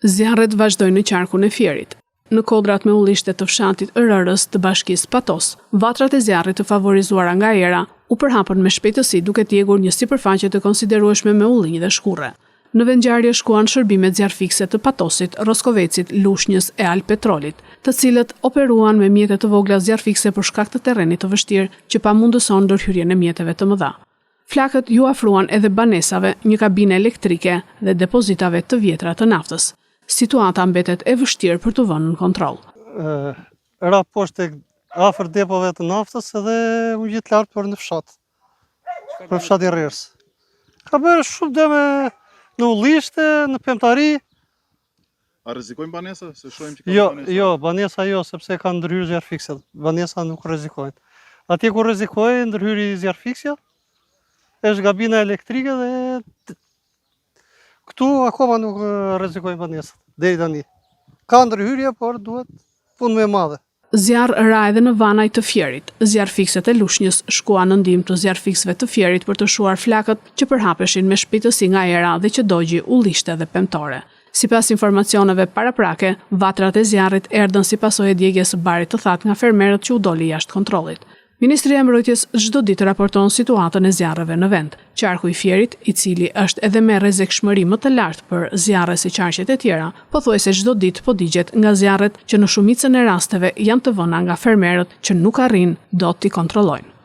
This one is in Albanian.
Zjarret vazhdojnë në qarkun e Fierit. Në kodrat me ullishte të fshatit Ërërës të bashkisë Patos, vatrat e zjarrit të favorizuara nga era u përhapën me shpejtësi duke djegur një sipërfaqe të konsiderueshme me ullinj dhe shkurre. Në vendngjarje shkuan shërbimet zjarrfikse të Patosit, Roskovecit, Lushnjës e Alpetrolit, të cilët operuan me mjete të vogla zjarrfikse për shkak të terrenit të vështirë që pamundëson ndërhyrjen e mjeteve të mëdha. Flakët ju afruan edhe banesave, një kabinë elektrike dhe depozitave të vjetra të naftës. Situata mbetet e vështirë për të vënë në kontroll. Ra poshtë afër depove të naftës edhe u gjithë lart për në fshat. Për fshati Rrers. Ka bërë shumë dëme në ullishte, në pemtari. A rrezikojnë banesa? Se shohim që ka banesa. Jo, banesa jo, sepse kanë ndërhyrë zjarrfikse. Banesa nuk rrezikojnë. Atje ku rrezikojnë ndërhyri zjarrfiksja, është gabina elektrike dhe këtu akoma nuk rrezikojnë banesat, deri tani. Ka ndërhyrje, por duhet punë më e madhe. Zjarr ra edhe në vanaj të Fierit. Zjarrfikset e Lushnjës shkuan në ndihmë të zjarrfiksve të Fierit për të shuar flakët që përhapeshin me shpejtësi nga era dhe që dogji ullishte dhe pemtore. Sipas informacioneve paraprake, vatrat e zjarrit erdhën si pasojë e djegjes së barit të thatë nga fermerët që u doli jashtë kontrollit. Ministria e Mbrojtjes çdo ditë raporton situatën e zjarreve në vend. Qarku i Fierit, i cili është edhe me rrezikshmëri më të lartë për zjarre si qarqet e tjera, pothuajse çdo ditë po digjet nga zjarret që në shumicën e rasteve janë të vëna nga fermerët që nuk arrin dot t'i kontrollojnë.